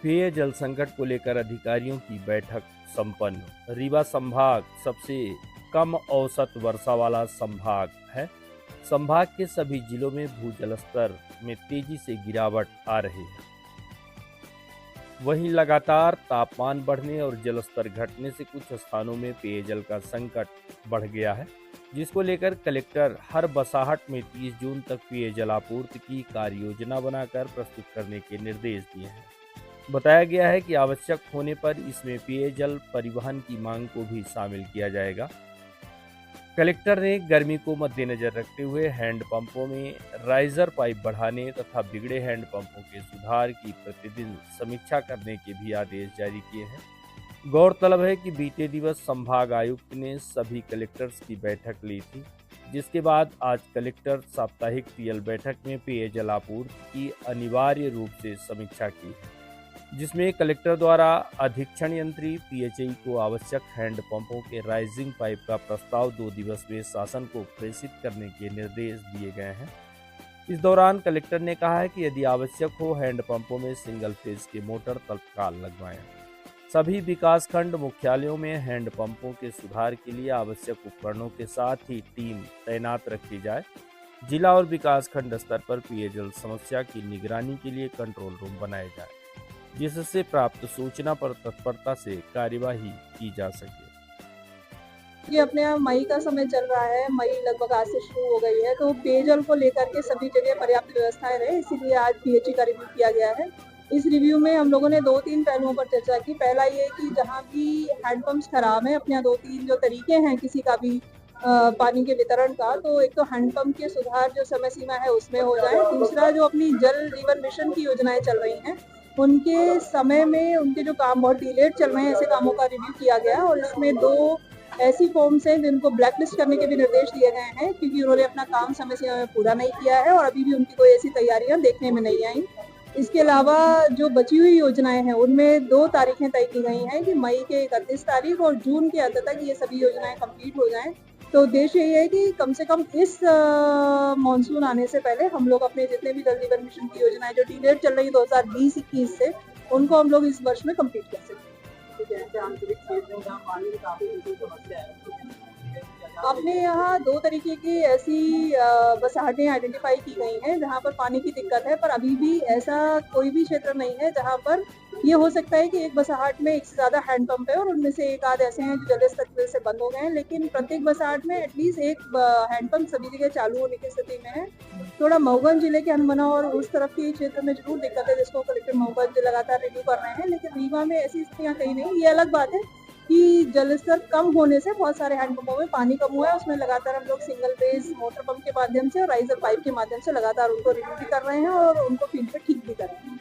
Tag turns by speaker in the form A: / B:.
A: पेयजल संकट को लेकर अधिकारियों की बैठक संपन्न। रीवा संभाग सबसे कम औसत वर्षा वाला संभाग है। संभाग के सभी जिलों में भूजल स्तर में तेजी से गिरावट आ रही है। वहीं लगातार तापमान बढ़ने और जलस्तर घटने से कुछ स्थानों में पेयजल का संकट बढ़ गया है, जिसको लेकर कलेक्टर हर बसाहट में 30 जून तक पेयजल आपूर्ति की कार्य योजना बनाकर प्रस्तुत करने के निर्देश दिए हैं। बताया गया है कि आवश्यक होने पर इसमें पेयजल परिवहन की मांग को भी शामिल किया जाएगा। कलेक्टर ने गर्मी को मद्देनजर रखते हुए हैंडपंपों में राइजर पाइप बढ़ाने तथा बिगड़े हैंडपंपों के सुधार की प्रतिदिन समीक्षा करने के भी आदेश जारी किए हैं। गौरतलब है कि बीते दिवस संभाग आयुक्त ने सभी कलेक्टर्स की बैठक ली थी, जिसके बाद आज कलेक्टर साप्ताहिक टीएल बैठक में पेयजल आपूर्ति की अनिवार्य रूप से समीक्षा की है, जिसमें कलेक्टर द्वारा अधीक्षण यंत्री पीएचई को आवश्यक हैंडपंपों के राइजिंग पाइप का प्रस्ताव 2 दिवस में शासन को प्रेषित करने के निर्देश दिए गए हैं। इस दौरान कलेक्टर ने कहा है कि यदि आवश्यक हो हैंडपंपों में सिंगल फेज के मोटर तत्काल लगवाएं। सभी विकासखंड मुख्यालयों में हैंडपंपों के सुधार के लिए आवश्यक उपकरणों के साथ ही टीम तैनात रखी जाए। जिला और विकासखंड स्तर पर पेयजल समस्या की निगरानी के लिए कंट्रोल रूम बनाए जाए, जिससे प्राप्त सूचना पर तत्परता से कार्यवाही की जा सके।
B: ये अपने यहाँ मई का समय चल रहा है, मई लगभग आज से शुरू हो गई है, तो पेयजल को लेकर के सभी जगह पर्याप्त व्यवस्थाएं रहे, इसीलिए आज पीएचई का रिव्यू किया गया है। इस रिव्यू में हम लोगों ने 2-3 पहलुओं पर चर्चा की। पहला ये कि जहाँ भी हैंडपम्प्स खराब है, अपने यहाँ 2-3 जो तरीके हैं किसी का भी पानी के वितरण का, तो एक तो हैंडपम्प के सुधार जो समय सीमा है उसमें हो जाए। दूसरा, जो अपनी जल जीवन मिशन की योजनाएं चल रही हैं उनके समय में उनके जो काम बहुत डिलेड चल रहे हैं, ऐसे कामों का रिव्यू किया गया और इसमें 2 ऐसी फॉर्म्स हैं जिनको ब्लैकलिस्ट करने के भी निर्देश दिए गए हैं, क्योंकि उन्होंने अपना काम समय सीमा में पूरा नहीं किया है और अभी भी उनकी कोई ऐसी तैयारियां देखने में नहीं आई। इसके अलावा जो बची हुई योजनाएं हैं उनमें 2 तारीखें तय की गई हैं कि मई के 31 तारीख और जून के अंत तक ये सभी योजनाएं कंप्लीट हो जाएं। तो उद्देश्य ये है कि कम से कम इस मॉनसून आने से पहले हम लोग अपने जितने भी जल जीवन मिशन की योजनाएं जो डिलेड चल रही 2020-21 से, उनको हम लोग इस वर्ष में कंप्लीट कर सकें। अपने यहाँ 2 तरीके की ऐसी बसाहटें आइडेंटिफाई की गई हैं जहाँ पर पानी की दिक्कत है, पर अभी भी ऐसा कोई भी क्षेत्र नहीं है जहाँ पर ये हो सकता है कि एक बसाहट में एक से ज्यादा हैंडपंप है और उनमें से एक आध ऐसे हैं जो जल स्तर से बंद हो गए हैं, लेकिन प्रत्येक बसाहट में एटलीस्ट एक हैंडपंप सभी जगह चालू होने की स्थिति में है। थोड़ा मऊगंज जिले के हनुमना और उस तरफ के क्षेत्र में जरूर दिक्कत है, जिसको कलेक्टर मऊगंज लगातार रिव्यू कर रहे हैं, लेकिन रीवा में ऐसी स्थितियां कहीं नहीं। ये अलग बात है कि जल स्तर कम होने से बहुत सारे हैंडपंपों में पानी कम हुआ है, उसमें लगातार हम लोग सिंगल फेज मोटर पंप के माध्यम से और राइजर पाइप के माध्यम से लगातार उनको रिव्यू भी कर रहे हैं और उनको फील्ड पे ठीक भी कर रहे हैं।